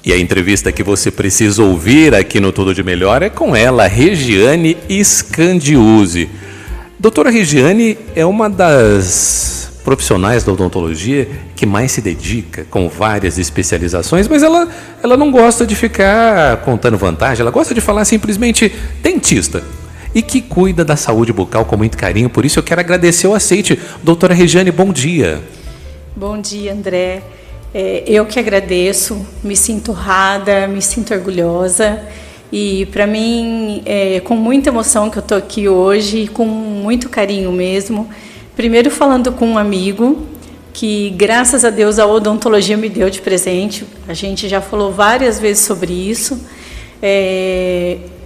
E a entrevista que você precisa ouvir aqui no Tudo de Melhor é com ela, Regiane Scandiuzzi. Doutora Regiane é uma das profissionais da odontologia que mais se dedica, com várias especializações, mas ela não gosta de ficar contando vantagem, ela gosta de falar simplesmente dentista. E que cuida da saúde bucal com muito carinho, por isso eu quero agradecer o aceite. Doutora Regiane, bom dia. Bom dia, André. Eu que agradeço, me sinto honrada, me sinto orgulhosa e para mim é com muita emoção que eu estou aqui hoje, com muito carinho mesmo. Primeiro falando com um amigo que graças a Deus a odontologia me deu de presente, a gente já falou várias vezes sobre isso.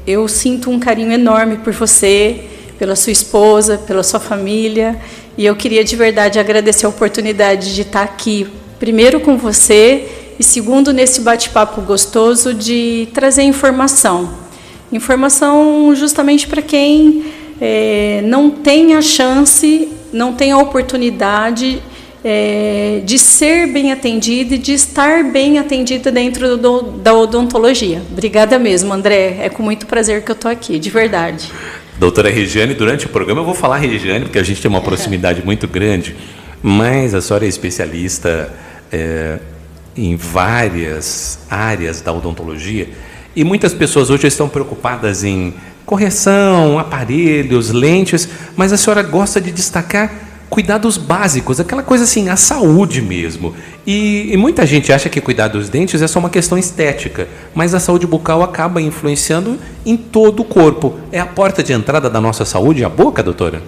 Eu sinto um carinho enorme por você, pela sua esposa, pela sua família e eu queria de verdade agradecer a oportunidade de estar aqui primeiro com você e segundo nesse bate-papo gostoso de trazer informação justamente para quem não tem a chance, não tem a oportunidade de ser bem atendido e de estar bem atendida dentro da odontologia. Obrigada mesmo, André, é com muito prazer que eu estou aqui, de verdade. Doutora Regiane, durante o programa eu vou falar Regiane porque a gente tem uma proximidade muito grande, mas a senhora é especialista em várias áreas da odontologia e muitas pessoas hoje estão preocupadas em correção, aparelhos, lentes, mas a senhora gosta de destacar cuidados básicos, aquela coisa assim, a saúde mesmo. E muita gente acha que cuidar dos dentes é só uma questão estética, mas a saúde bucal acaba influenciando em todo o corpo. É a porta de entrada da nossa saúde, a boca, doutora?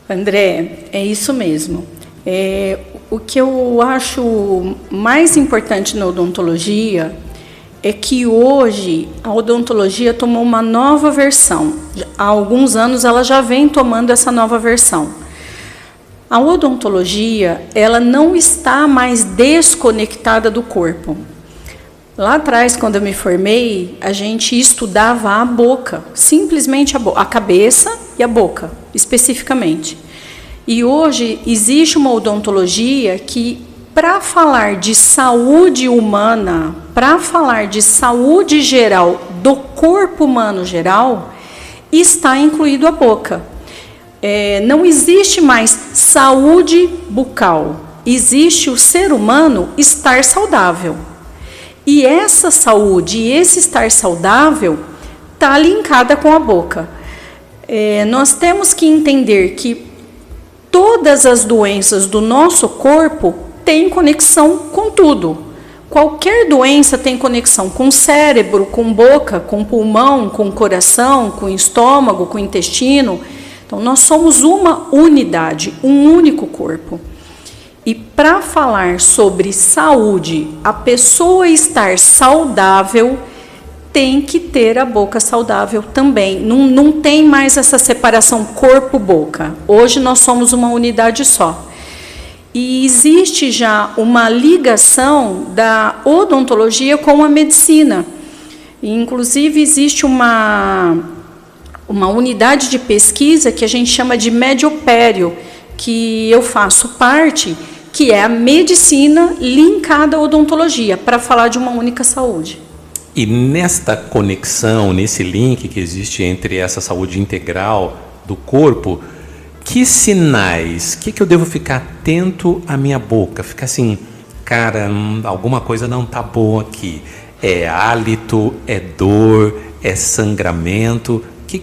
André, é isso mesmo. O que eu acho mais importante na odontologia é que hoje a odontologia tomou uma nova versão. Há alguns anos ela já vem tomando essa nova versão. A odontologia, ela não está mais desconectada do corpo. Lá atrás, quando eu me formei, a gente estudava a boca, simplesmente a cabeça e a boca, especificamente. E hoje existe uma odontologia que, para falar de saúde humana, para falar de saúde geral, do corpo humano geral, está incluído a boca. Não existe mais saúde bucal, existe o ser humano estar saudável. E essa saúde e esse estar saudável está linkada com a boca. Nós temos que entender que todas as doenças do nosso corpo têm conexão com tudo. Qualquer doença tem conexão com o cérebro, com boca, com pulmão, com coração, com estômago, com intestino. Então, nós somos uma unidade, um único corpo. E para falar sobre saúde, a pessoa estar saudável tem que ter a boca saudável também. Não tem mais essa separação corpo-boca. Hoje nós somos uma unidade só. E existe já uma ligação da odontologia com a medicina. E, inclusive, existe uma unidade de pesquisa que a gente chama de mediopério, que eu faço parte, que é a medicina linkada à odontologia, para falar de uma única saúde. E nesta conexão, nesse link que existe entre essa saúde integral do corpo, que sinais, que eu devo ficar atento à minha boca? Ficar assim, cara, alguma coisa não está boa aqui. É hálito, é dor, é sangramento. O que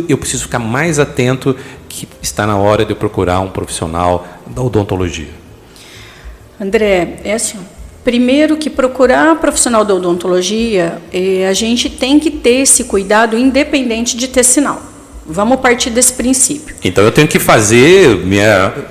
eu preciso ficar mais atento que está na hora de eu procurar um profissional da odontologia? André, assim, primeiro que procurar profissional da odontologia, a gente tem que ter esse cuidado independente de ter sinal. Vamos partir desse princípio. Então eu tenho que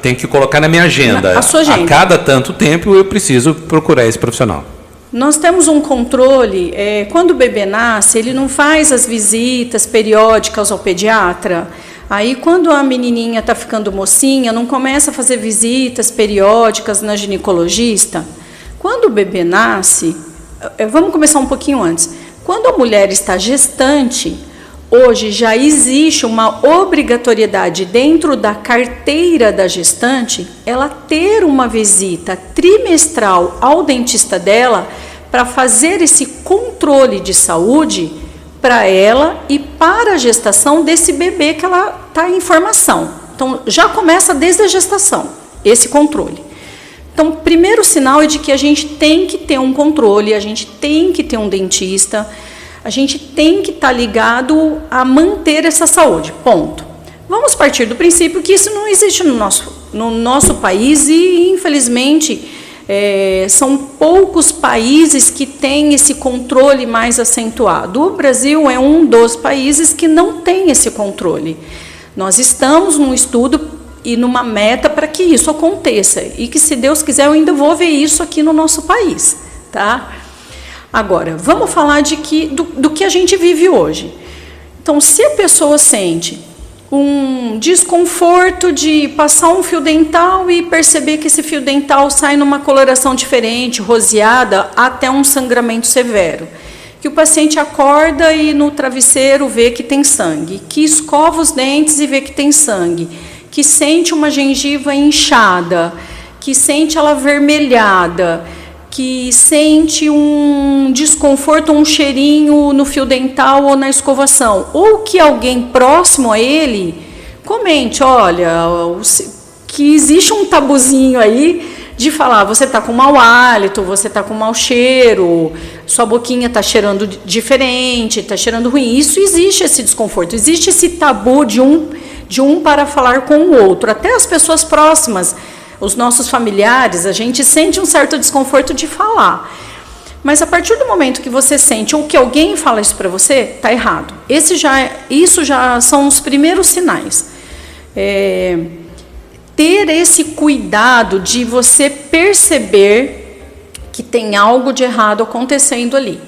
tenho que colocar na minha agenda. A sua agenda. A cada tanto tempo eu preciso procurar esse profissional. Nós temos um controle, quando o bebê nasce, ele não faz as visitas periódicas ao pediatra. Aí, quando a menininha está ficando mocinha, não começa a fazer visitas periódicas na ginecologista. Quando o bebê nasce, vamos começar um pouquinho antes. Quando a mulher está gestante, hoje já existe uma obrigatoriedade dentro da carteira da gestante, ela ter uma visita trimestral ao dentista dela para fazer esse controle de saúde para ela e para a gestação desse bebê que ela está em formação. Então, já começa desde a gestação, esse controle. Então, o primeiro sinal é de que a gente tem que ter um controle, a gente tem que ter um dentista, a gente tem que estar ligado a manter essa saúde, ponto. Vamos partir do princípio que isso não existe no nosso país e, infelizmente, são poucos países que têm esse controle mais acentuado. O Brasil é um dos países que não tem esse controle. Nós estamos num estudo e numa meta para que isso aconteça. E que, se Deus quiser, eu ainda vou ver isso aqui no nosso país. Tá? Agora, vamos falar do que a gente vive hoje. Então, se a pessoa sente um desconforto de passar um fio dental e perceber que esse fio dental sai numa coloração diferente, roseada, até um sangramento severo. Que o paciente acorda e no travesseiro vê que tem sangue, que escova os dentes e vê que tem sangue, que sente uma gengiva inchada, que sente ela avermelhada, que sente um desconforto, um cheirinho no fio dental ou na escovação, ou que alguém próximo a ele comente, olha, que existe um tabuzinho aí de falar, você está com mau hálito, você está com mau cheiro, sua boquinha está cheirando diferente, está cheirando ruim. Isso existe, esse desconforto, existe esse tabu de um para falar com o outro, até as pessoas próximas. Os nossos familiares, a gente sente um certo desconforto de falar. Mas a partir do momento que você sente ou que alguém fala isso para você, está errado. Isso já são os primeiros sinais. Ter esse cuidado de você perceber que tem algo de errado acontecendo ali.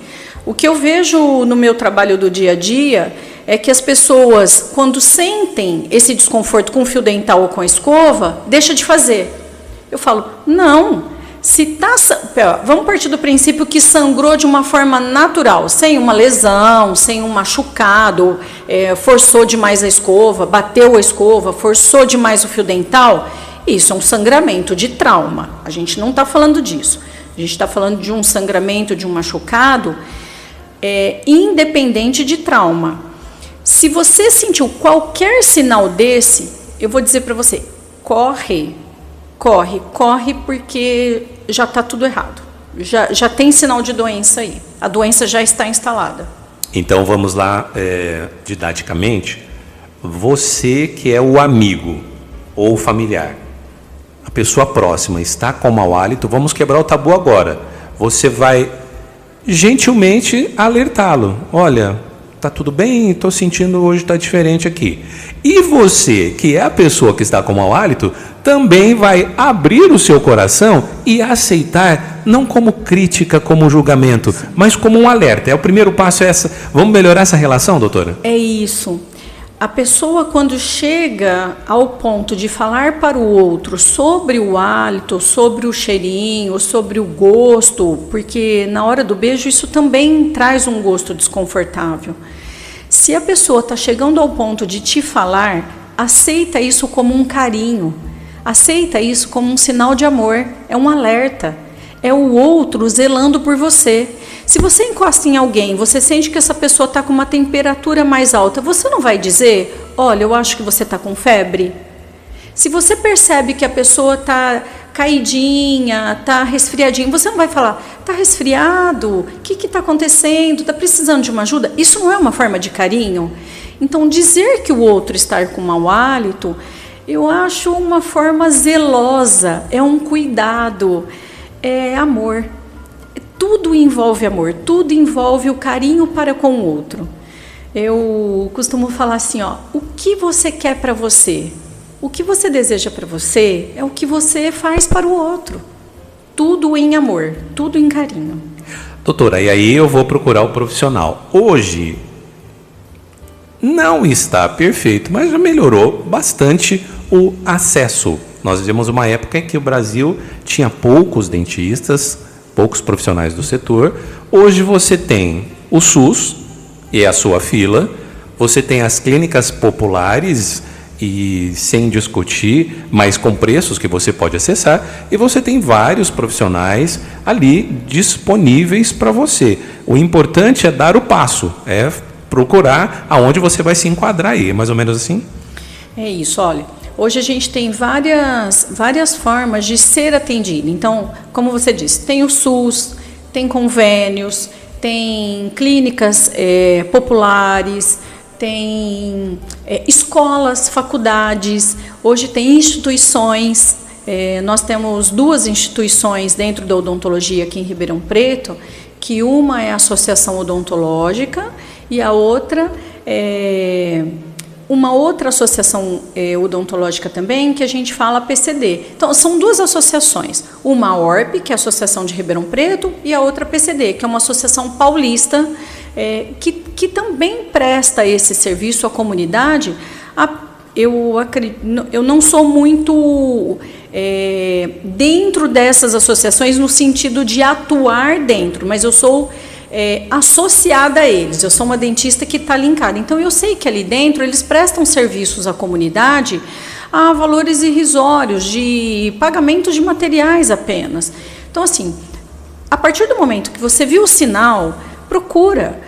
O que eu vejo no meu trabalho do dia a dia é que as pessoas, quando sentem esse desconforto com o fio dental ou com a escova, deixa de fazer. Eu falo, não, vamos partir do princípio que sangrou de uma forma natural, sem uma lesão, sem um machucado, forçou demais a escova, bateu a escova, forçou demais o fio dental. Isso é um sangramento de trauma. A gente não está falando disso. A gente está falando de um sangramento, de um machucado, independente de trauma. Se você sentiu qualquer sinal desse, eu vou dizer para você, corre, porque já está tudo errado. Já tem sinal de doença aí. A doença já está instalada. Então, vamos lá, didaticamente. Você que é o amigo ou o familiar, a pessoa próxima está com mau hálito, vamos quebrar o tabu agora. Você vai gentilmente alertá-lo. Olha, está tudo bem? Estou sentindo hoje está diferente aqui. E você, que é a pessoa que está com mau hálito, também vai abrir o seu coração e aceitar, não como crítica, como julgamento, mas como um alerta. O primeiro passo é essa. Vamos melhorar essa relação, doutora? É isso. A pessoa, quando chega ao ponto de falar para o outro sobre o hálito, sobre o cheirinho, sobre o gosto, porque na hora do beijo isso também traz um gosto desconfortável. Se a pessoa está chegando ao ponto de te falar, aceita isso como um carinho, aceita isso como um sinal de amor, é um alerta, é o outro zelando por você. Se você encosta em alguém, você sente que essa pessoa está com uma temperatura mais alta, você não vai dizer, olha, eu acho que você está com febre? Se você percebe que a pessoa está caidinha, está resfriadinha, você não vai falar, está resfriado? O que está acontecendo? Está precisando de uma ajuda? Isso não é uma forma de carinho? Então, dizer que o outro está com mau hálito, eu acho uma forma zelosa, é um cuidado, é amor. Tudo envolve amor, tudo envolve o carinho para com o outro. Eu costumo falar assim, o que você quer para você? O que você deseja para você é o que você faz para o outro. Tudo em amor, tudo em carinho. Doutora, e aí eu vou procurar o profissional. Hoje não está perfeito, mas já melhorou bastante o acesso. Nós vivemos uma época em que o Brasil tinha poucos dentistas, poucos profissionais do setor. Hoje você tem o SUS e a sua fila, você tem as clínicas populares e sem discutir, mas com preços que você pode acessar, e você tem vários profissionais ali disponíveis para você. O importante é dar o passo, é procurar aonde você vai se enquadrar aí, mais ou menos assim? É isso, olha. Hoje a gente tem várias formas de ser atendido. Então, como você disse, tem o SUS, tem convênios, tem clínicas populares, tem escolas, faculdades, hoje tem instituições. Nós temos 2 instituições dentro da odontologia aqui em Ribeirão Preto, que uma é a Associação Odontológica e a outra é uma outra associação odontológica também, que a gente fala PCD. Então, são 2 associações. Uma a ORP, que é a Associação de Ribeirão Preto, e a outra PCD, que é uma associação paulista, que também presta esse serviço à comunidade. Eu não sou muito dentro dessas associações no sentido de atuar dentro, mas eu sou associada a eles. Eu sou uma dentista que está linkada. Então, eu sei que ali dentro eles prestam serviços à comunidade a valores irrisórios, de pagamento de materiais apenas. Então, assim, a partir do momento que você viu o sinal, procura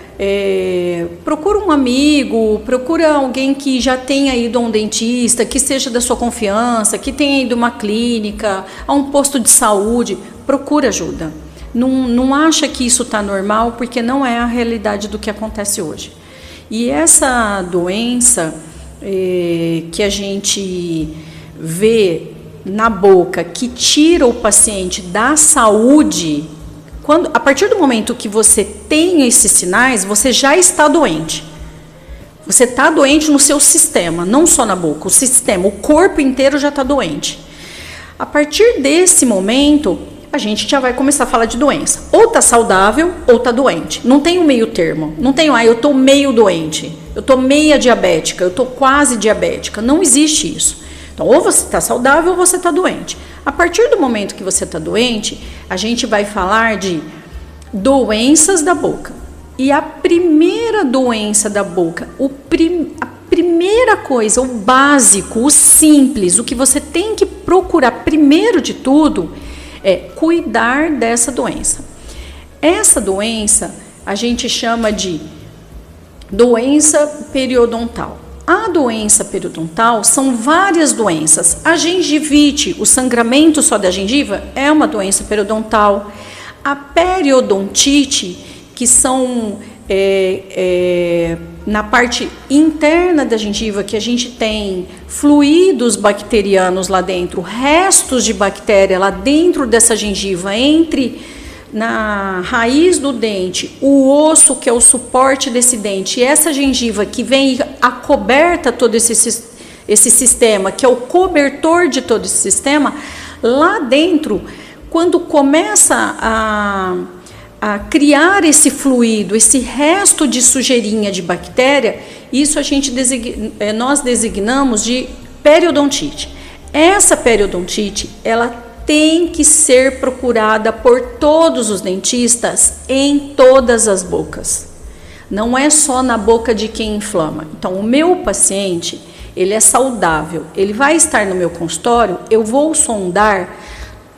um amigo, procura alguém que já tenha ido a um dentista, que seja da sua confiança, que tenha ido a uma clínica, a um posto de saúde, procura ajuda. Não acha que isso está normal, porque não é a realidade do que acontece hoje. E essa doença que a gente vê na boca, que tira o paciente da saúde, a partir do momento que você tem esses sinais, você já está doente. Você está doente no seu sistema, não só na boca, o sistema, o corpo inteiro já está doente. A partir desse momento, a gente já vai começar a falar de doença. Ou está saudável, ou está doente. Não tem um meio termo. Não tem, eu estou meio doente, eu estou meia diabética, eu estou quase diabética. Não existe isso. Então, ou você está saudável, ou você está doente. A partir do momento que você está doente, a gente vai falar de doenças da boca. E a primeira doença da boca, a primeira coisa, o básico, o simples, o que você tem que procurar primeiro de tudo é cuidar dessa doença. Essa doença a gente chama de doença periodontal. A doença periodontal são várias doenças. A gengivite, o sangramento só da gengiva, é uma doença periodontal. A periodontite, que são na parte interna da gengiva, que a gente tem fluidos bacterianos lá dentro, restos de bactéria lá dentro dessa gengiva, na raiz do dente, o osso que é o suporte desse dente, e essa gengiva que vem acoberta todo esse sistema, que é o cobertor de todo esse sistema, lá dentro, quando começa a criar esse fluido, esse resto de sujeirinha de bactéria, isso nós designamos de periodontite. Essa periodontite, ela tem que ser procurada por todos os dentistas em todas as bocas. Não é só na boca de quem inflama. Então, o meu paciente, ele é saudável, ele vai estar no meu consultório, eu vou sondar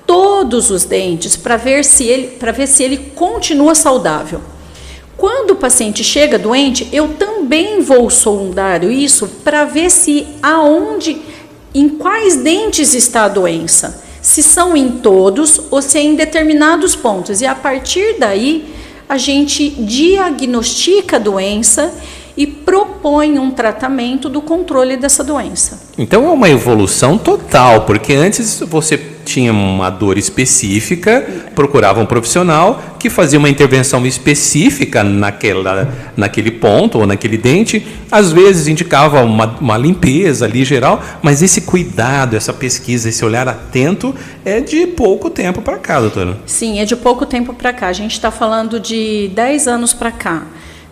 todos os dentes para ver se ele continua saudável. Quando o paciente chega doente, eu também vou sondar isso para ver em quais dentes está a doença. Se são em todos ou se é em determinados pontos. E a partir daí, a gente diagnostica a doença e propõe um tratamento do controle dessa doença. Então é uma evolução total, porque antes você tinha uma dor específica, procurava um profissional que fazia uma intervenção específica naquele ponto ou naquele dente, às vezes indicava uma limpeza ali geral, mas esse cuidado, essa pesquisa, esse olhar atento é de pouco tempo para cá, doutora. Sim, é de pouco tempo para cá, a gente está falando de 10 anos para cá.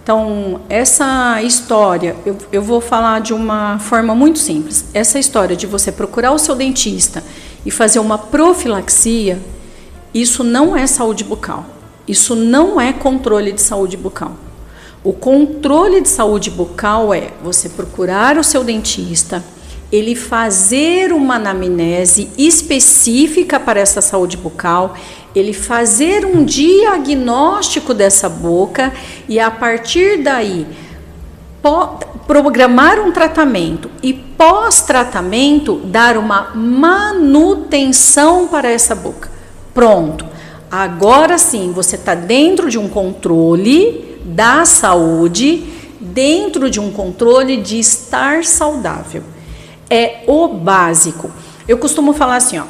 Então, essa história, eu vou falar de uma forma muito simples. Essa história de você procurar o seu dentista e fazer uma profilaxia, isso não é saúde bucal. Isso não é controle de saúde bucal. O controle de saúde bucal é você procurar o seu dentista ele fazer uma anamnese específica para essa saúde bucal, ele fazer um diagnóstico dessa boca e, a partir daí, programar um tratamento e, pós-tratamento, dar uma manutenção para essa boca. Pronto. Agora sim, você está dentro de um controle da saúde, dentro de um controle de estar saudável. É o básico. Eu costumo falar assim, ó,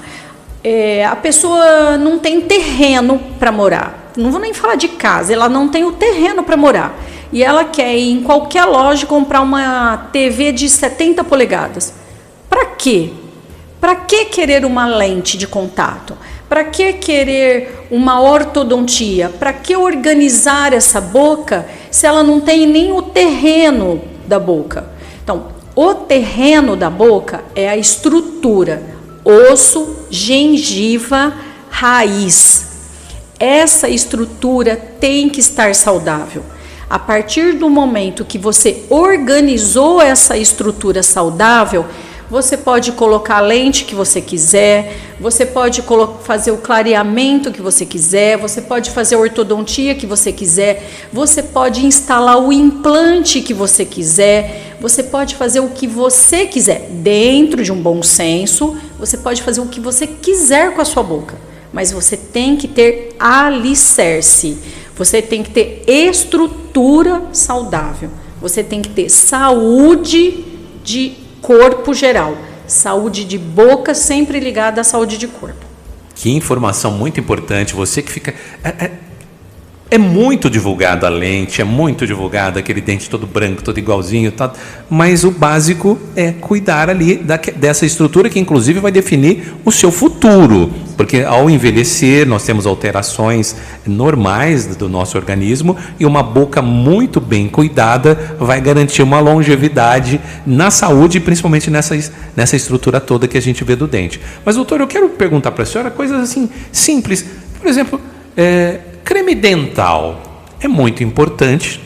a pessoa não tem terreno para morar. Não vou nem falar de casa, ela não tem o terreno para morar. E ela quer ir em qualquer loja comprar uma TV de 70 polegadas. Para quê? Para que querer uma lente de contato? Para que querer uma ortodontia? Para que organizar essa boca se ela não tem nem o terreno da boca? Então, o terreno da boca é a estrutura, osso, gengiva, raiz. Essa estrutura tem que estar saudável. A partir do momento que você organizou essa estrutura saudável, você pode colocar a lente que você quiser, você pode fazer o clareamento que você quiser, você pode fazer a ortodontia que você quiser, você pode instalar o implante que você quiser, você pode fazer o que você quiser. Dentro de um bom senso, você pode fazer o que você quiser com a sua boca, mas você tem que ter alicerce. Você tem que ter estrutura saudável. Você tem que ter saúde de corpo geral. Saúde de boca sempre ligada à saúde de corpo. Que informação muito importante. Você que fica... É muito divulgado a lente, é muito divulgado aquele dente todo branco, todo igualzinho, tá? Mas o básico é cuidar ali dessa estrutura que inclusive vai definir o seu futuro, porque ao envelhecer nós temos alterações normais do nosso organismo e uma boca muito bem cuidada vai garantir uma longevidade na saúde, principalmente nessa estrutura toda que a gente vê do dente. Mas doutor, eu quero perguntar para a senhora coisas assim simples, por exemplo, creme dental é muito importante.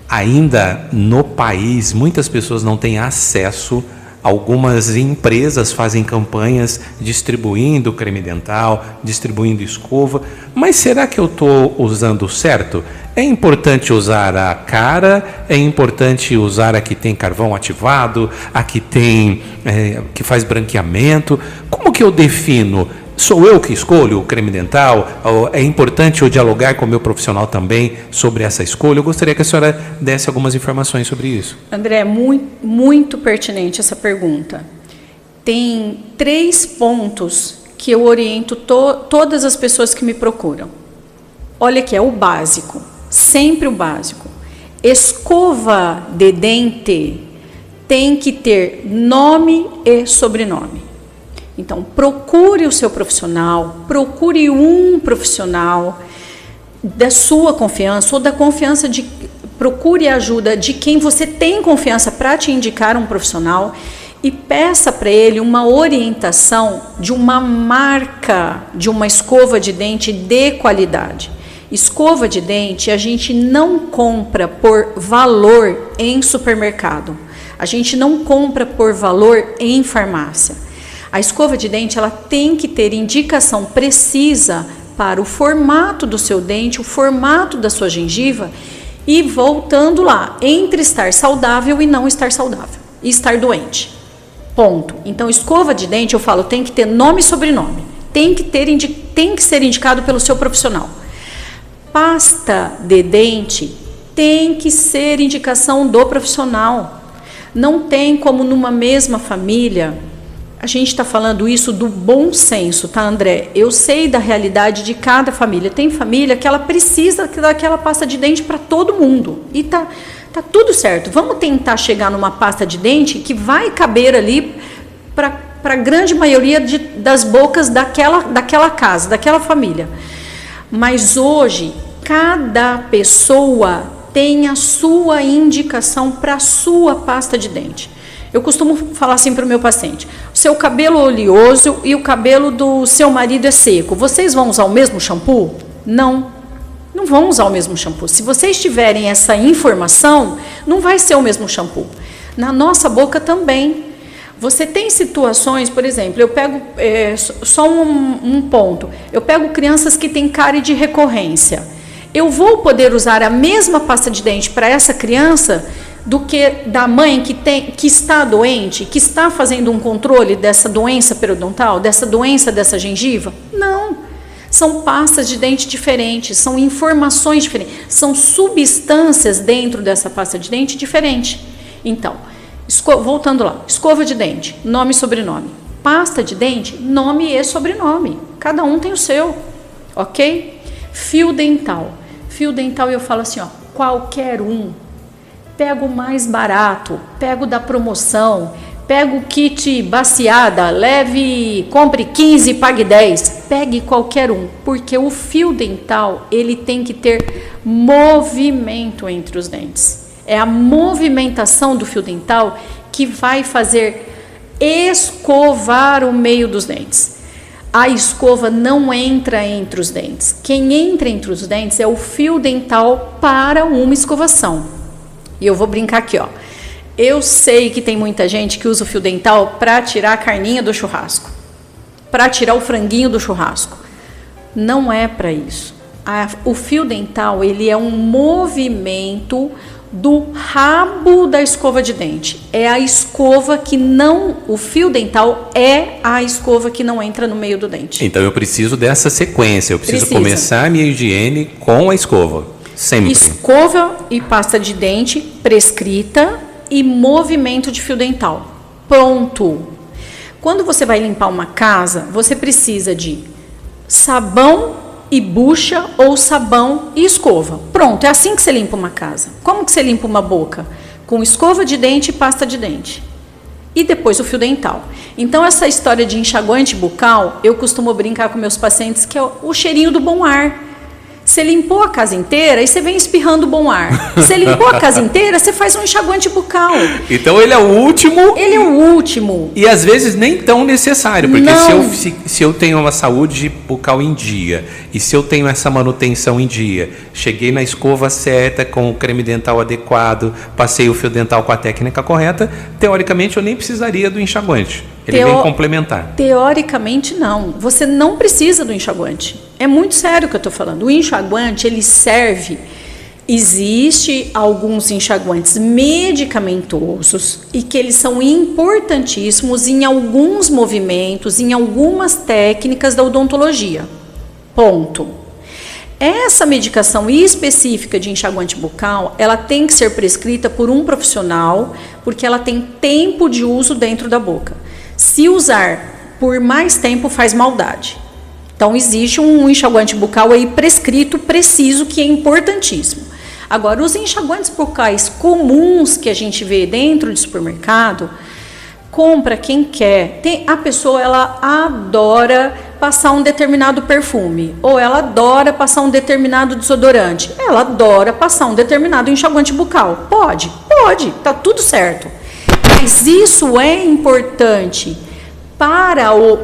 Ainda no país, muitas pessoas não têm acesso. Algumas empresas fazem campanhas distribuindo creme dental, distribuindo escova. Mas será que eu estou usando certo? É importante usar a cara? É importante usar a que tem carvão ativado? A que tem, que faz branqueamento? Como que eu defino? Sou eu que escolho o creme dental? É importante eu dialogar com o meu profissional também sobre essa escolha? Eu gostaria que a senhora desse algumas informações sobre isso. André, muito pertinente essa pergunta. Tem 3 pontos que eu oriento todas as pessoas que me procuram. Olha aqui, é o básico, sempre o básico. Escova de dente tem que ter nome e sobrenome. Então, procure o seu profissional, procure um profissional da sua confiança ou da confiança de... Procure a ajuda de quem você tem confiança para te indicar um profissional e peça para ele uma orientação de uma marca, de uma escova de dente de qualidade. Escova de dente a gente não compra por valor em supermercado. A gente não compra por valor em farmácia. A escova de dente ela tem que ter indicação precisa para o formato do seu dente, o formato da sua gengiva e voltando lá, entre estar saudável e não estar saudável, e estar doente. Ponto. Então, escova de dente, eu falo, tem que ter nome e sobrenome, tem que ser indicado pelo seu profissional. Pasta de dente tem que ser indicação do profissional. Não tem como numa mesma família... A gente está falando isso do bom senso, tá, André? Eu sei da realidade de cada família. Tem família que ela precisa daquela pasta de dente para todo mundo. E tá tudo certo. Vamos tentar chegar numa pasta de dente que vai caber ali para a grande maioria das bocas daquela casa, daquela família. Mas hoje, cada pessoa tem a sua indicação para a sua pasta de dente. Eu costumo falar assim para o meu paciente: o seu cabelo oleoso e o cabelo do seu marido é seco. Vocês vão usar o mesmo shampoo? Não vão usar o mesmo shampoo. Se vocês tiverem essa informação, não vai ser o mesmo shampoo. Na nossa boca também. Você tem situações, por exemplo, eu pego só um ponto, eu pego crianças que têm cárie de recorrência. Eu vou poder usar a mesma pasta de dente para essa criança do que da mãe que está doente, que está fazendo um controle dessa doença periodontal, dessa doença dessa gengiva? Não. São pastas de dente diferentes, são informações diferentes, são substâncias dentro dessa pasta de dente diferente. Então, voltando lá, escova de dente, nome e sobrenome. Pasta de dente, nome e sobrenome. Cada um tem o seu, ok? Fio dental. Fio dental eu falo assim, ó, qualquer um. Pega o mais barato, pega o da promoção, pega o kit baciada, compre 15 e pague 10. Pegue qualquer um, porque o fio dental, ele tem que ter movimento entre os dentes. É a movimentação do fio dental que vai fazer escovar o meio dos dentes. A escova não entra entre os dentes. Quem entra entre os dentes é o fio dental para uma escovação. E eu vou brincar aqui, ó. Eu sei que tem muita gente que usa o fio dental para tirar a carninha do churrasco, para tirar o franguinho do churrasco. Não é para isso. O fio dental, ele é um movimento do rabo da escova de dente. É a escova que não... O fio dental é a escova que não entra no meio do dente. Então eu preciso dessa sequência. Eu preciso começar a minha higiene com a escova. Sempre. Escova e pasta de dente prescrita e movimento de fio dental. Pronto. Quando você vai limpar uma casa, você precisa de sabão e bucha ou sabão e escova. Pronto, é assim que você limpa uma casa. Como que você limpa uma boca? Com escova de dente e pasta de dente. E depois o fio dental. Então, essa história de enxaguante bucal, eu costumo brincar com meus pacientes que é o cheirinho do bom ar. Você limpou a casa inteira e você vem espirrando bom ar. Você limpou a casa inteira, você faz um enxaguante bucal. Então ele é o último. Ele é o último. E às vezes nem tão necessário, porque se eu tenho uma saúde bucal em dia, e se eu tenho essa manutenção em dia, cheguei na escova certa, com o creme dental adequado, passei o fio dental com a técnica correta, teoricamente eu nem precisaria do enxaguante. Ele vem complementar. Teoricamente não. Você não precisa do enxaguante. É muito sério o que eu estou falando. O enxaguante, ele serve... Existe alguns enxaguantes medicamentosos e que eles são importantíssimos em alguns movimentos, em algumas técnicas da odontologia. Ponto. Essa medicação específica de enxaguante bucal, ela tem que ser prescrita por um profissional, porque ela tem tempo de uso dentro da boca. Se usar por mais tempo, faz maldade. Então, existe um enxaguante bucal aí prescrito, preciso, que é importantíssimo. Agora, os enxaguantes bucais comuns que a gente vê dentro do supermercado, compra quem quer. A pessoa, ela adora passar um determinado perfume, ou ela adora passar um determinado desodorante, ela adora passar um determinado enxaguante bucal. Pode, tá tudo certo. Mas isso é importante para o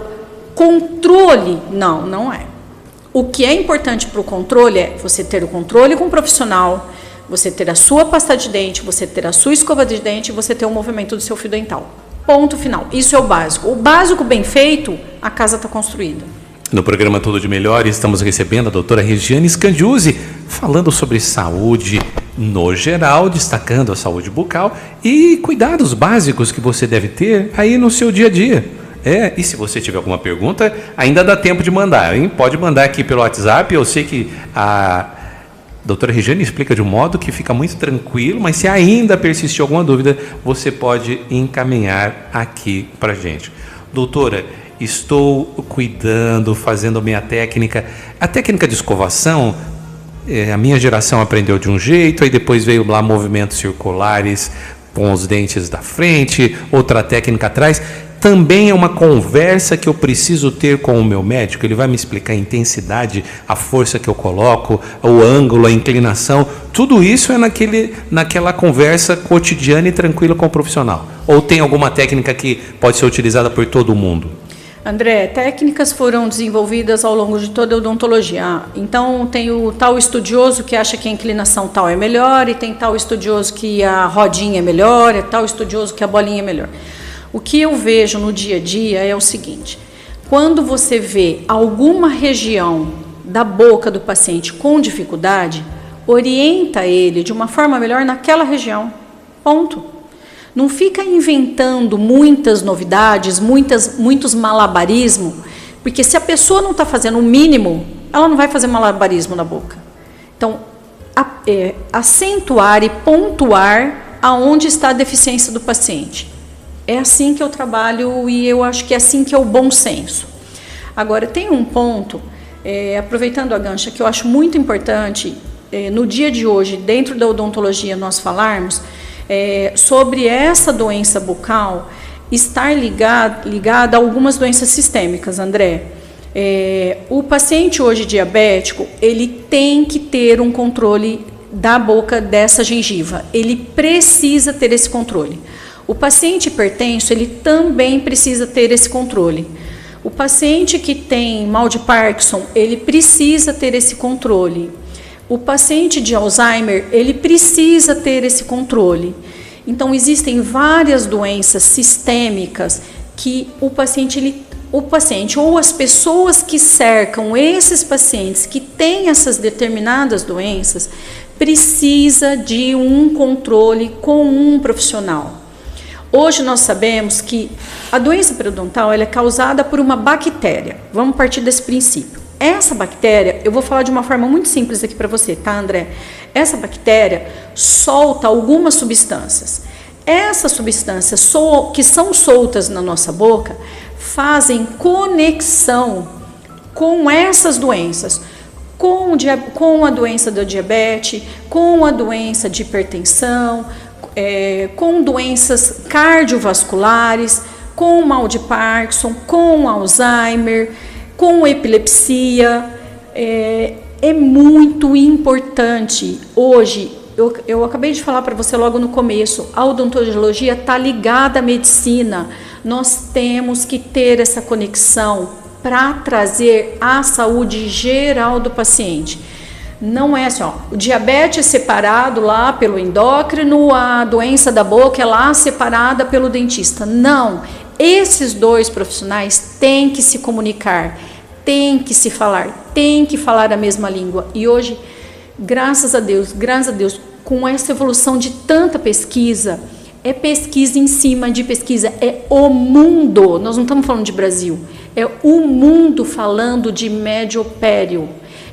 controle? Não é. O que é importante para o controle é você ter o controle com o profissional, você ter a sua pasta de dente, você ter a sua escova de dente, você ter o movimento do seu fio dental. Ponto final. Isso é o básico. O básico bem feito, a casa está construída. No programa Tudo de Melhor, estamos recebendo a doutora Regiane Scandiuzzi, falando sobre saúde no geral, destacando a saúde bucal e cuidados básicos que você deve ter aí no seu dia a dia. E se você tiver alguma pergunta, ainda dá tempo de mandar, hein? Pode mandar aqui pelo WhatsApp. Eu sei que a doutora Regiane explica de um modo que fica muito tranquilo, mas se ainda persistir alguma dúvida, você pode encaminhar aqui para a gente. Doutora, estou cuidando, fazendo a minha técnica. A técnica de escovação, a minha geração aprendeu de um jeito, aí depois veio lá movimentos circulares com os dentes da frente, outra técnica atrás. Também é uma conversa que eu preciso ter com o meu médico. Ele vai me explicar a intensidade, a força que eu coloco, o ângulo, a inclinação. Tudo isso é naquela conversa cotidiana e tranquila com o profissional. Ou tem alguma técnica que pode ser utilizada por todo mundo? André, técnicas foram desenvolvidas ao longo de toda a odontologia. Então, tem o tal estudioso que acha que a inclinação tal é melhor, e tem tal estudioso que a rodinha é melhor, e tal estudioso que a bolinha é melhor. O que eu vejo no dia a dia é o seguinte: quando você vê alguma região da boca do paciente com dificuldade, orienta ele de uma forma melhor naquela região. Ponto. Não fica inventando muitas novidades, muitos malabarismos, porque se a pessoa não está fazendo o mínimo, ela não vai fazer malabarismo na boca. Então, acentuar e pontuar aonde está a deficiência do paciente. É assim que eu trabalho e eu acho que é assim que é o bom senso. Agora, tem um ponto, aproveitando a gancha, que eu acho muito importante, no dia de hoje, dentro da odontologia, nós falarmos sobre essa doença bucal estar ligada a algumas doenças sistêmicas, André. O paciente hoje diabético, ele tem que ter um controle da boca dessa gengiva. Ele precisa ter esse controle. O paciente hipertenso, ele também precisa ter esse controle. O paciente que tem mal de Parkinson, ele precisa ter esse controle. O paciente de Alzheimer, ele precisa ter esse controle. Então, existem várias doenças sistêmicas que o paciente ou as pessoas que cercam esses pacientes que têm essas determinadas doenças, precisa de um controle com um profissional. Hoje nós sabemos que a doença periodontal ela é causada por uma bactéria. Vamos partir desse princípio. Essa bactéria, eu vou falar de uma forma muito simples aqui para você, tá, André? Essa bactéria solta algumas substâncias. Essas substâncias que são soltas na nossa boca fazem conexão com essas doenças, com a doença da diabetes, com a doença de hipertensão, com doenças cardiovasculares, com mal de Parkinson, com Alzheimer, com epilepsia. É muito importante hoje, eu acabei de falar para você logo no começo, a odontologia está ligada à medicina. Nós temos que ter essa conexão para trazer a saúde geral do paciente. Não é assim, o diabetes é separado lá pelo endócrino, a doença da boca é lá separada pelo dentista. Não, esses dois profissionais têm que se comunicar, têm que se falar, têm que falar a mesma língua. E hoje, graças a Deus, com essa evolução de tanta pesquisa, é pesquisa em cima de pesquisa, é o mundo, nós não estamos falando de Brasil, é o mundo falando de mediopério,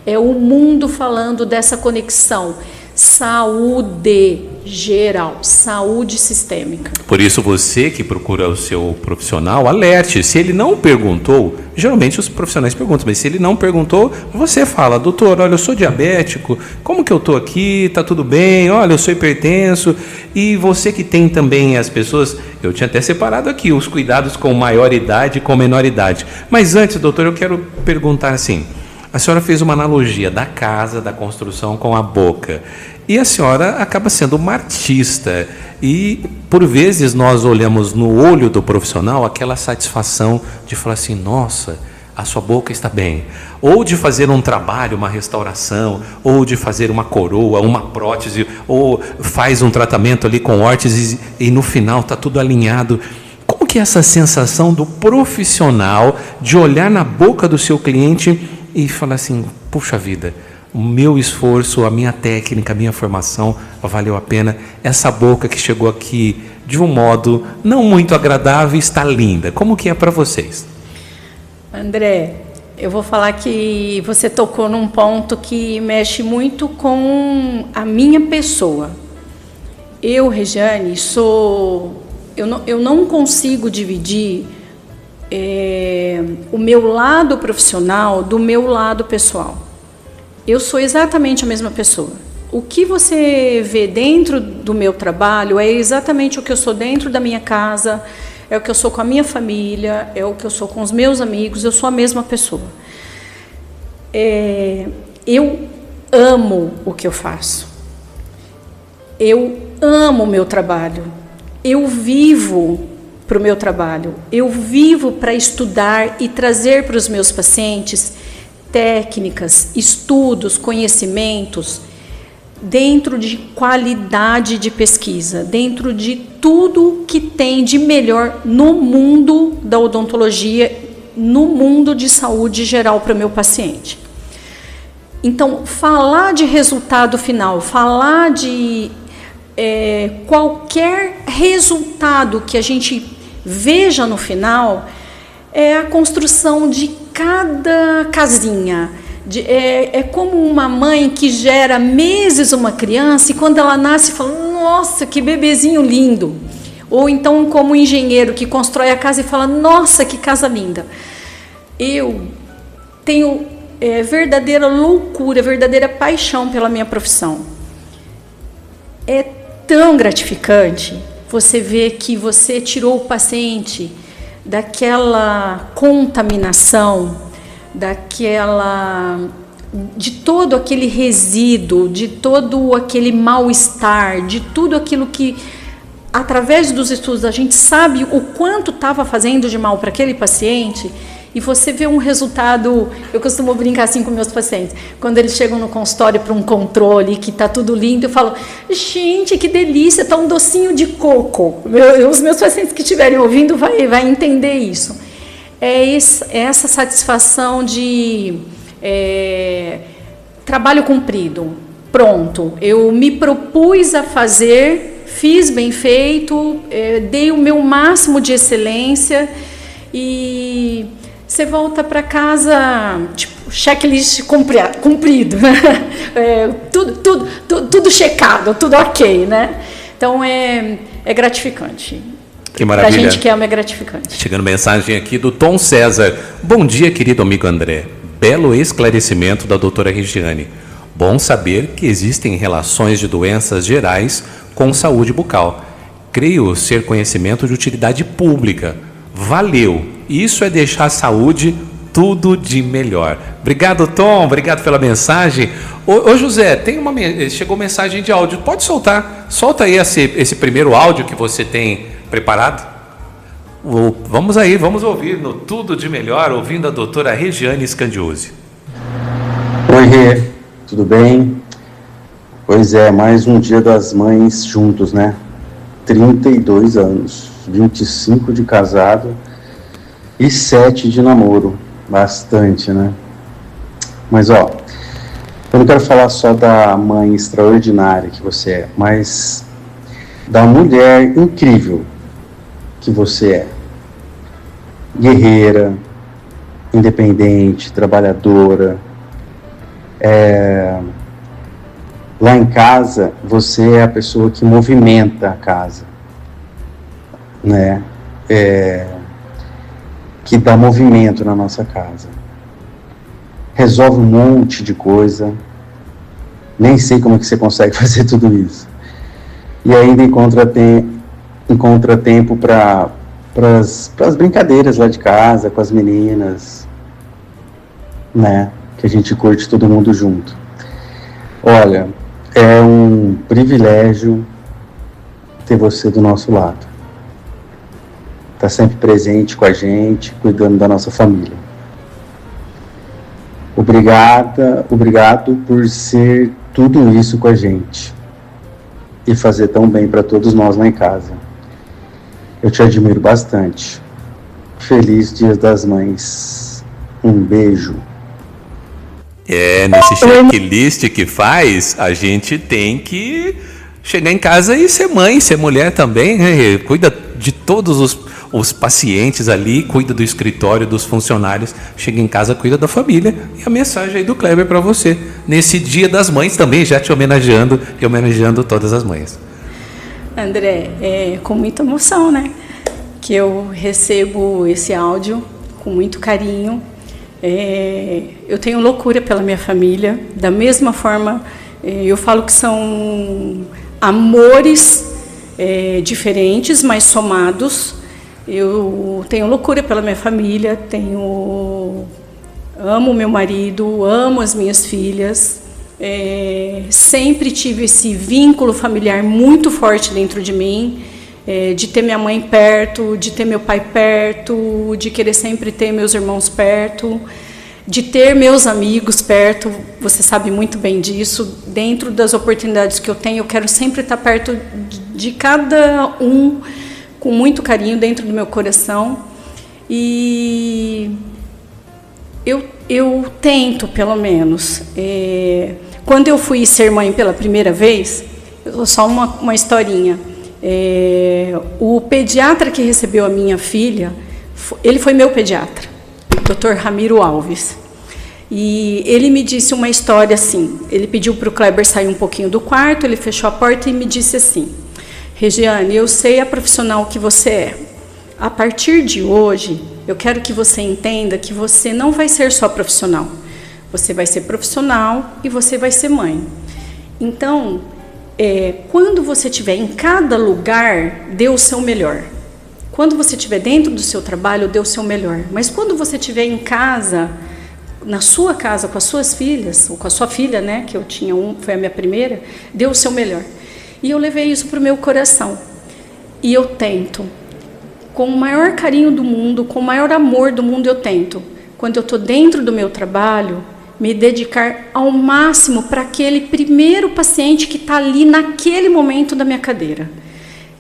é o mundo falando dessa conexão, saúde geral, saúde sistêmica. Por isso você que procura o seu profissional, alerte, se ele não perguntou, geralmente os profissionais perguntam, mas se ele não perguntou, você fala, doutor, olha, eu sou diabético, como que eu estou aqui, está tudo bem, olha, eu sou hipertenso, e você que tem também as pessoas, eu tinha até separado aqui, os cuidados com maior idade e com menor idade, mas antes, doutor, eu quero perguntar assim, a senhora fez uma analogia da casa, da construção com a boca. E a senhora acaba sendo uma artista. E, por vezes, nós olhamos no olho do profissional aquela satisfação de falar assim, nossa, a sua boca está bem. Ou de fazer um trabalho, uma restauração, ou de fazer uma coroa, uma prótese, ou faz um tratamento ali com órteses e no final está tudo alinhado. Como que é essa sensação do profissional de olhar na boca do seu cliente e falar assim, puxa vida, o meu esforço, a minha técnica, a minha formação valeu a pena. Essa boca que chegou aqui de um modo não muito agradável está linda. Como que é para vocês? André, eu vou falar que você tocou num ponto que mexe muito com a minha pessoa. Eu, Regiane, eu não consigo dividir o meu lado profissional do meu lado pessoal. Eu sou exatamente a mesma pessoa. O que você vê dentro do meu trabalho é exatamente o que eu sou dentro da minha casa, é o que eu sou com a minha família, é o que eu sou com os meus amigos, eu sou a mesma pessoa. Eu amo o que eu faço. Eu amo o meu trabalho. Eu vivo para o meu trabalho. Eu vivo para estudar e trazer para os meus pacientes técnicas, estudos, conhecimentos dentro de qualidade de pesquisa, dentro de tudo que tem de melhor no mundo da odontologia, no mundo de saúde geral para o meu paciente. Então, falar de resultado final, falar de qualquer resultado que a gente veja no final, é a construção de cada casinha. É como uma mãe que gera meses uma criança e quando ela nasce fala, nossa, que bebezinho lindo. Ou então como um engenheiro que constrói a casa e fala, nossa, que casa linda. Eu tenho verdadeira loucura, verdadeira paixão pela minha profissão. É tão gratificante você ver que você tirou o paciente daquela contaminação, de todo aquele resíduo, de todo aquele mal-estar, de tudo aquilo que, através dos estudos, a gente sabe o quanto estava fazendo de mal para aquele paciente, e você vê um resultado. Eu costumo brincar assim com meus pacientes, quando eles chegam no consultório para um controle, que está tudo lindo, eu falo, gente, que delícia, está um docinho de coco. Os meus pacientes que estiverem ouvindo vai entender isso. É essa satisfação de trabalho cumprido, pronto, eu me propus a fazer, fiz bem feito, dei o meu máximo de excelência e você volta para casa, tipo, checklist cumprido, né? Tudo checado, tudo ok, né? Então é gratificante. Que maravilha. Para a gente que ama é gratificante. Chegando mensagem aqui do Tom César. Bom dia, querido amigo André. Belo esclarecimento da doutora Regiane. Bom saber que existem relações de doenças gerais com saúde bucal. Creio ser conhecimento de utilidade pública. Valeu. Isso é deixar a saúde tudo de melhor. Obrigado, Tom. Obrigado pela mensagem. Ô José, chegou mensagem de áudio. Pode soltar. Solta aí esse primeiro áudio que você tem preparado? Vamos aí, vamos ouvir no Tudo de Melhor, ouvindo a doutora Regiane Scandiuzzi. Oi, Rê, tudo bem? Pois é, mais um Dia das Mães juntos, né? 32 anos, 25 de casado e 7 de namoro, bastante, né? Mas ó, eu não quero falar só da mãe extraordinária que você é, mas da mulher incrível que você é, guerreira, independente, trabalhadora. Lá em casa, você é a pessoa que movimenta a casa, né? Que dá movimento na nossa casa. Resolve um monte de coisa. Nem sei como é que você consegue fazer tudo isso. E ainda encontra tempo para as brincadeiras lá de casa, com as meninas, né? Que a gente curte todo mundo junto. Olha, é um privilégio ter você do nosso lado. Tá sempre presente com a gente, cuidando da nossa família. Obrigado por ser tudo isso com a gente e fazer tão bem para todos nós lá em casa. Eu te admiro bastante. Feliz Dia das Mães. Um beijo. Nesse checklist que faz, a gente tem que chegar em casa e ser mãe, ser mulher também, né? Cuida de todos os pacientes ali, cuida do escritório, dos funcionários, chega em casa, cuida da família. E a mensagem aí do Kleber para você, nesse Dia das Mães também, já te homenageando e homenageando todas as mães. André, com muita emoção, né? Que eu recebo esse áudio com muito carinho. Eu tenho loucura pela minha família. Da mesma forma, eu falo que são amores diferentes, mas somados. Eu tenho loucura pela minha família, amo meu marido, amo as minhas filhas. Sempre tive esse vínculo familiar muito forte dentro de mim, de ter minha mãe perto, de ter meu pai perto, de querer sempre ter meus irmãos perto. de ter meus amigos perto, você sabe muito bem disso. Dentro das oportunidades que eu tenho, eu quero sempre estar perto de cada um, com muito carinho, dentro do meu coração. E eu tento, pelo menos. Quando eu fui ser mãe pela primeira vez, só uma historinha. O pediatra que recebeu a minha filha, ele foi meu pediatra, o Dr. Ramiro Alves. E ele me disse uma história assim. Ele pediu para o Kleber sair um pouquinho do quarto, ele fechou a porta e me disse assim: Regiane, eu sei a profissional que você é. A partir de hoje, eu quero que você entenda que você não vai ser só profissional. Você vai ser profissional e você vai ser mãe. Então, quando você estiver em cada lugar, dê o seu melhor. Quando você estiver dentro do seu trabalho, dê o seu melhor. Mas quando você estiver em casa, na sua casa, com as suas filhas, ou com a sua filha, né, que eu tinha foi a minha primeira, dê o seu melhor. E eu levei isso para o meu coração. E eu tento, com o maior carinho do mundo, com o maior amor do mundo, eu tento, quando eu estou dentro do meu trabalho, me dedicar ao máximo para aquele primeiro paciente que está ali naquele momento da minha cadeira.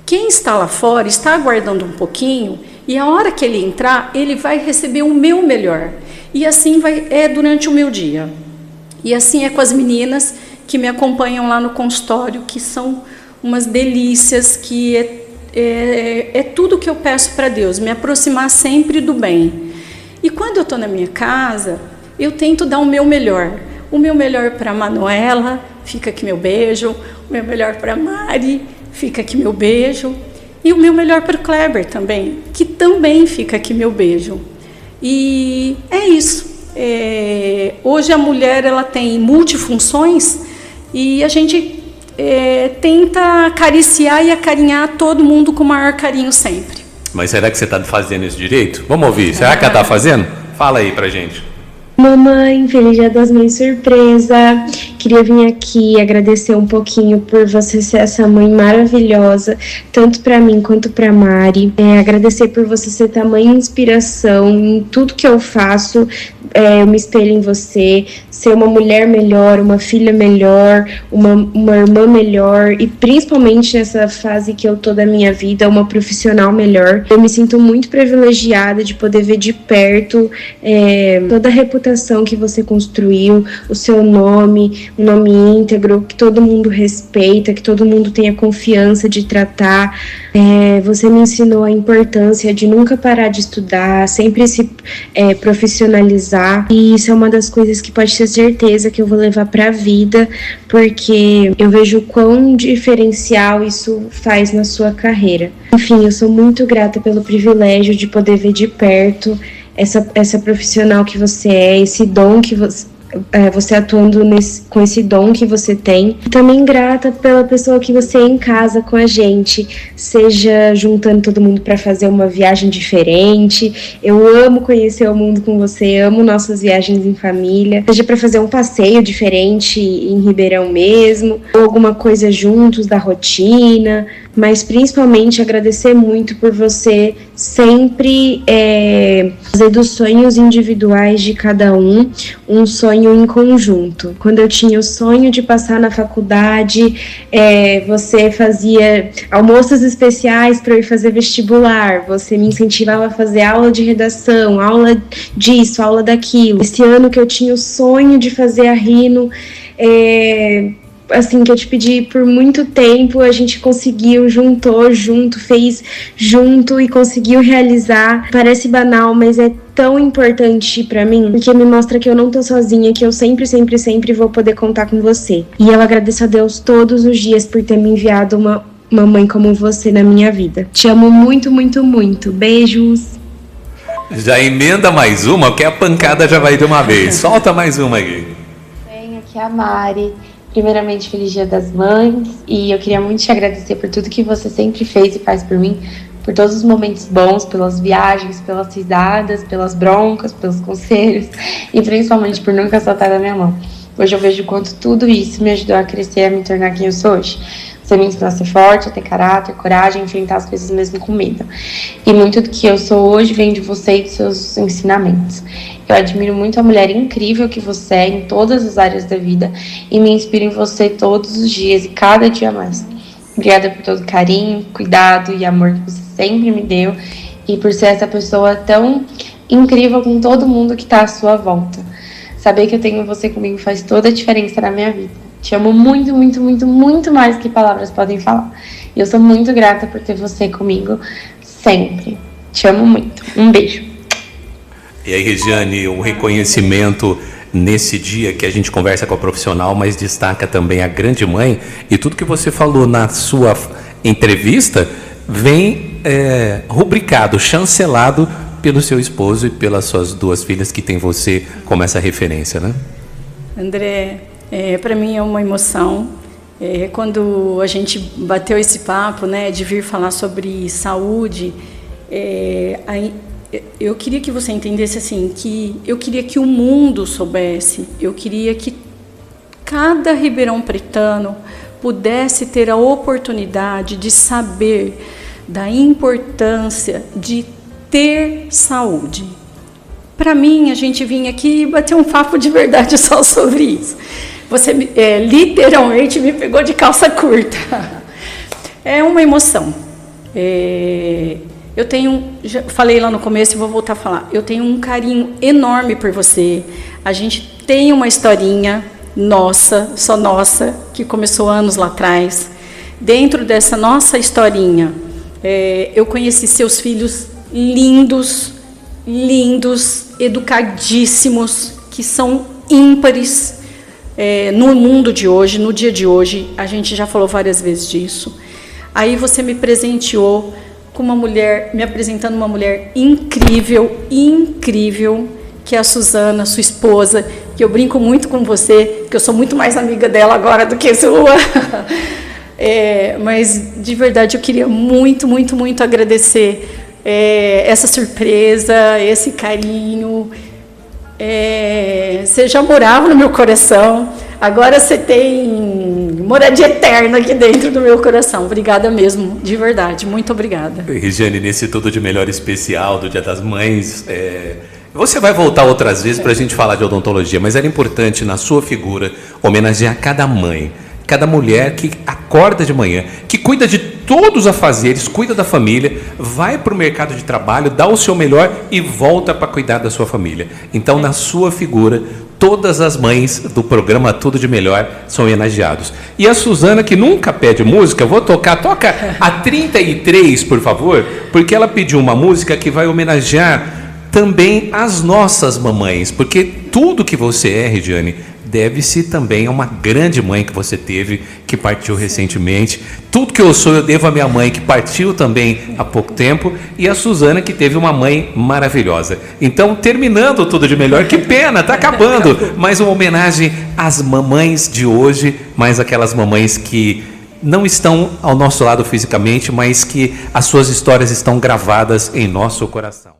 Quem está lá fora está aguardando um pouquinho e a hora que ele entrar, ele vai receber o meu melhor. E assim durante o meu dia. E assim é com as meninas que me acompanham lá no consultório, que são umas delícias, que é tudo que eu peço para Deus, me aproximar sempre do bem. E quando eu estou na minha casa, eu tento dar o meu melhor. O meu melhor para a Manuela, fica aqui meu beijo. O meu melhor para a Mari, fica aqui meu beijo. E o meu melhor para o Kleber também, que também fica aqui meu beijo. E é isso. Hoje a mulher ela tem multifunções e a gente tenta acariciar e acarinhar todo mundo com o maior carinho sempre. Mas será que você está fazendo isso direito? Vamos ouvir. Será que ela está fazendo? Fala aí pra gente. Mamãe, feliz Dia das Mães surpresa. Queria vir aqui agradecer um pouquinho por você ser essa mãe maravilhosa, tanto para mim quanto para Mari. Agradecer por você ser tamanha inspiração em tudo que eu faço. Eu me espelho em você, ser uma mulher melhor, uma filha melhor, uma irmã melhor e principalmente nessa fase que eu tô da minha vida, uma profissional melhor. Eu me sinto muito privilegiada de poder ver de perto toda a reputação que você construiu, o seu nome, um nome íntegro, que todo mundo respeita, que todo mundo tenha confiança de tratar. Você me ensinou a importância de nunca parar de estudar, sempre se profissionalizar. E isso é uma das coisas que pode ter certeza que eu vou levar para a vida, porque eu vejo o quão diferencial isso faz na sua carreira. Enfim, eu sou muito grata pelo privilégio de poder ver de perto essa profissional que você é, esse dom que você atuando com esse dom que você tem. E também grata pela pessoa que você é em casa com a gente, seja juntando todo mundo para fazer uma viagem diferente. Eu amo conhecer o mundo com você, amo nossas viagens em família, seja para fazer um passeio diferente em Ribeirão mesmo, ou alguma coisa juntos da rotina, mas principalmente agradecer muito por você sempre fazer dos sonhos individuais de cada um sonho em conjunto. Quando eu tinha o sonho de passar na faculdade, você fazia almoços especiais para eu ir fazer vestibular, você me incentivava a fazer aula de redação, aula disso, aula daquilo. Esse ano que eu tinha o sonho de fazer a Rino, assim, que eu te pedi por muito tempo, a gente conseguiu, juntou junto, fez junto e conseguiu realizar. Parece banal, mas é tão importante pra mim, porque me mostra que eu não tô sozinha, que eu sempre, sempre, sempre vou poder contar com você. E eu agradeço a Deus todos os dias por ter me enviado uma mãe como você na minha vida. Te amo muito, muito, muito. Beijos! Já emenda mais uma, porque a pancada já vai de uma vez. Solta mais uma aí. Bem, aqui é a Mari. Primeiramente, feliz Dia das Mães, e eu queria muito te agradecer por tudo que você sempre fez e faz por mim, por todos os momentos bons, pelas viagens, pelas risadas, pelas broncas, pelos conselhos, e principalmente por nunca soltar da minha mão. Hoje eu vejo quanto tudo isso me ajudou a crescer e a me tornar quem eu sou hoje. Você me ensinou a ser forte, a ter caráter, coragem, a enfrentar as coisas mesmo com medo. E muito do que eu sou hoje vem de você e dos seus ensinamentos. Eu admiro muito a mulher incrível que você é em todas as áreas da vida e me inspiro em você todos os dias e cada dia mais. Obrigada por todo o carinho, cuidado e amor que você sempre me deu e por ser essa pessoa tão incrível com todo mundo que está à sua volta. Saber que eu tenho você comigo faz toda a diferença na minha vida. Te amo muito, muito, muito, muito mais que palavras podem falar. E eu sou muito grata por ter você comigo sempre. Te amo muito. Um beijo. E aí, Regiane, um reconhecimento nesse dia que a gente conversa com a profissional, mas destaca também a grande mãe. E tudo que você falou na sua entrevista vem rubricado, chancelado pelo seu esposo e pelas suas 2 filhas que tem você como essa referência, né? André, para mim é uma emoção. Quando a gente bateu esse papo, né, de vir falar sobre saúde, eu queria que você entendesse assim, que eu queria que o mundo soubesse, eu queria que cada ribeirão pretano pudesse ter a oportunidade de saber da importância de ter saúde. Para mim, a gente vinha aqui bater um papo de verdade só sobre isso. Você literalmente me pegou de calça curta. É uma emoção. Eu tenho, já falei lá no começo e vou voltar a falar, eu tenho um carinho enorme por você. A gente tem uma historinha nossa, só nossa, que começou anos lá atrás. Dentro dessa nossa historinha, eu conheci seus filhos lindos, educadíssimos, que são ímpares no mundo de hoje, no dia de hoje. A gente já falou várias vezes disso. Aí você me presenteou com uma mulher, me apresentando uma mulher incrível, que é a Suzana, sua esposa, que eu brinco muito com você, que eu sou muito mais amiga dela agora do que sua. Mas, de verdade, eu queria muito, muito, muito agradecer essa surpresa, esse carinho. Você já morava no meu coração, agora você tem moradia eterna aqui dentro do meu coração. Obrigada mesmo, de verdade, muito obrigada. Regiane, nesse Tudo de Melhor especial do Dia das Mães, você vai voltar outras vezes para a gente falar de odontologia, mas era importante, na sua figura, homenagear cada mãe, cada mulher que acorda de manhã, que cuida de todos os afazeres, cuida da família, vai para o mercado de trabalho, dá o seu melhor e volta para cuidar da sua família. Então, na sua figura, todas as mães do programa Tudo de Melhor são homenageados. E a Suzana, que nunca pede música, toca a 33, por favor, porque ela pediu uma música que vai homenagear também as nossas mamães, porque tudo que você é, Regiane, deve-se também a uma grande mãe que você teve, que partiu recentemente. Tudo que eu sou, eu devo à minha mãe, que partiu também há pouco tempo, e a Suzana, que teve uma mãe maravilhosa. Então, terminando Tudo de Melhor, que pena, está acabando, mas uma homenagem às mamães de hoje, mais aquelas mamães que não estão ao nosso lado fisicamente, mas que as suas histórias estão gravadas em nosso coração.